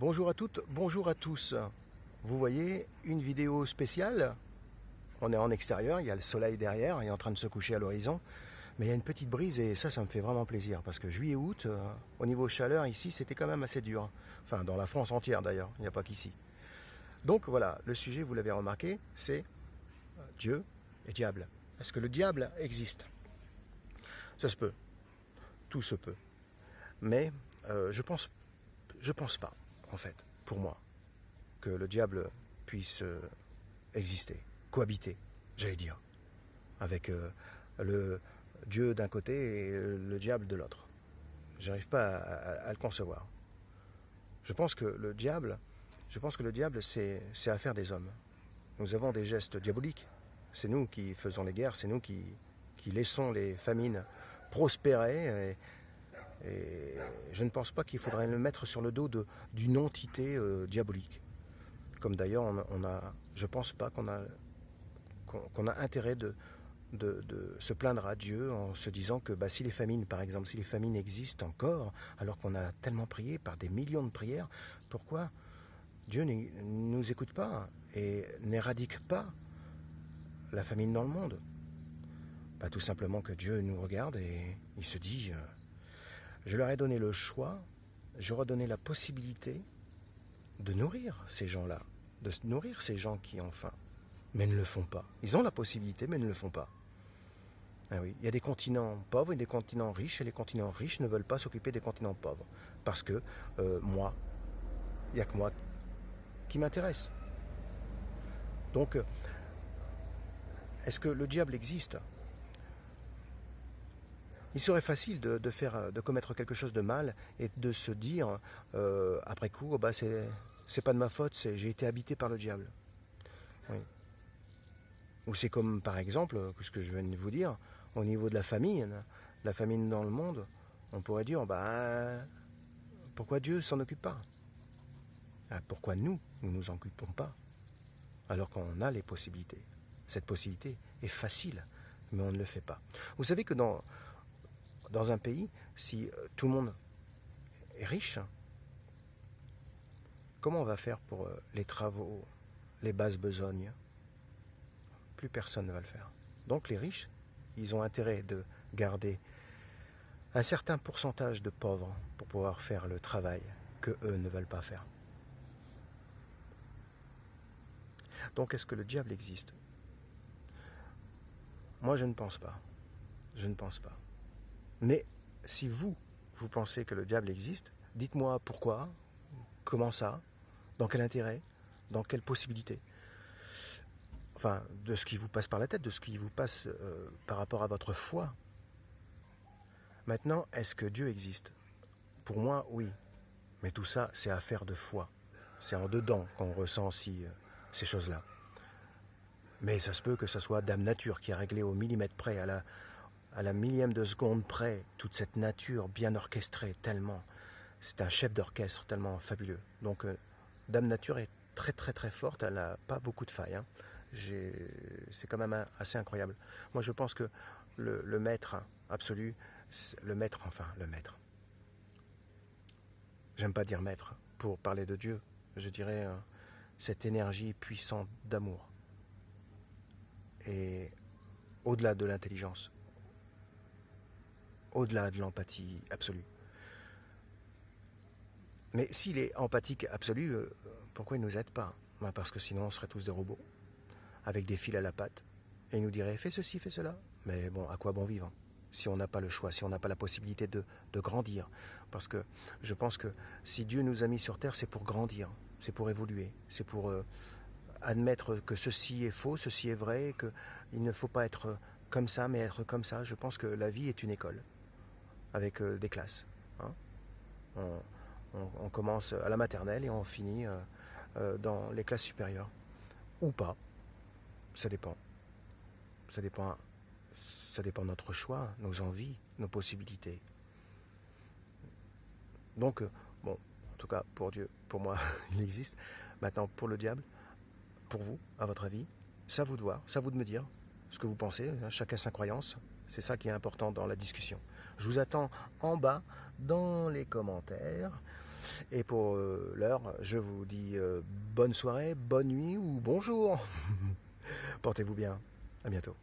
Bonjour à toutes, bonjour à tous. Vous voyez, une vidéo spéciale. On est en extérieur, il y a le soleil derrière, il est en train de se coucher à l'horizon. Mais il y a une petite brise et ça me fait vraiment plaisir. Parce que juillet-août, au niveau chaleur, ici, c'était quand même assez dur. Enfin, dans la France entière d'ailleurs, il n'y a pas qu'ici. Donc voilà, le sujet, vous l'avez remarqué, c'est Dieu et diable. Est-ce que le diable existe? Ça se peut, tout se peut. Mais je pense pas, en fait, pour moi, que le diable puisse exister, cohabiter, j'allais dire, avec le Dieu d'un côté et le diable de l'autre. J'arrive pas à le concevoir. Je pense que le diable, c'est affaire des hommes. Nous avons des gestes diaboliques. C'est nous qui faisons les guerres, c'est nous qui laissons les famines prospérer. Et je ne pense pas qu'il faudrait le mettre sur le dos d'une entité diabolique. Comme d'ailleurs, je ne pense pas qu'on a intérêt de se plaindre à Dieu en se disant que si les famines, par exemple, si les famines existent encore, alors qu'on a tellement prié par des millions de prières, pourquoi Dieu ne nous écoute pas et n'éradique pas la famine dans le monde? Tout simplement que Dieu nous regarde et il se dit, je leur ai donné le choix, je leur ai donné la possibilité de nourrir ces gens-là, de nourrir ces gens qui ont faim, mais ne le font pas. Ils ont la possibilité, mais ne le font pas. Ah oui, il y a des continents pauvres et des continents riches, et les continents riches ne veulent pas s'occuper des continents pauvres. Parce que moi, il n'y a que moi qui m'intéresse. Donc, est-ce que le diable existe? Il serait facile de commettre quelque chose de mal et de se dire, après coup, c'est pas de ma faute, j'ai été habité par le diable. Oui. Ou c'est comme, par exemple, ce que je viens de vous dire, au niveau de la famine dans le monde, on pourrait dire, pourquoi Dieu s'en occupe pas? Pourquoi nous ne nous en occupons pas? Alors qu'on a les possibilités. Cette possibilité est facile, mais on ne le fait pas. Vous savez que dans un pays, si tout le monde est riche, comment on va faire pour les travaux, les bases besognes? Plus personne ne va le faire. Donc les riches, ils ont intérêt de garder un certain pourcentage de pauvres pour pouvoir faire le travail que eux ne veulent pas faire. Donc est-ce que le diable existe? Moi je ne pense pas. Je ne pense pas. Mais si vous pensez que le diable existe, dites-moi pourquoi, comment ça, dans quel intérêt, dans quelle possibilité. Enfin, de ce qui vous passe par la tête, de ce qui vous passe par rapport à votre foi. Maintenant, est-ce que Dieu existe? Pour moi, oui. Mais tout ça, c'est affaire de foi. C'est en dedans qu'on ressent aussi ces choses-là. Mais ça se peut que ce soit Dame Nature qui a réglé au millimètre près, à la millième de seconde près, toute cette nature bien orchestrée, tellement. C'est un chef d'orchestre tellement fabuleux. Donc, Dame Nature est très très très forte, elle n'a pas beaucoup de failles. Hein. C'est quand même assez incroyable. Moi, je pense que le maître absolu, le maître, j'aime pas dire maître, pour parler de Dieu, je dirais cette énergie puissante d'amour. Et au-delà de l'intelligence, au-delà de l'empathie absolue. Mais s'il est empathique absolu, pourquoi il ne nous aide pas? Parce que sinon on serait tous des robots, avec des fils à la patte, et il nous dirait fais ceci, fais cela. Mais bon, à quoi bon vivre si on n'a pas le choix, si on n'a pas la possibilité de grandir? Parce que je pense que si Dieu nous a mis sur terre, c'est pour grandir, c'est pour évoluer, c'est pour admettre que ceci est faux, ceci est vrai, qu'il ne faut pas être comme ça, mais être comme ça. Je pense que la vie est une école, avec des classes. Hein. On commence à la maternelle et on finit dans les classes supérieures. Ou pas, ça dépend. Ça dépend de notre choix, nos envies, nos possibilités. Donc, bon, en tout cas, pour Dieu, pour moi, il existe. Maintenant, pour le diable, pour vous, à votre avis, c'est à vous de voir, c'est à vous de me dire ce que vous pensez, hein, chacun sa croyance. C'est ça qui est important dans la discussion. Je vous attends en bas, dans les commentaires. Et pour l'heure, je vous dis bonne soirée, bonne nuit ou bonjour. Portez-vous bien. À bientôt.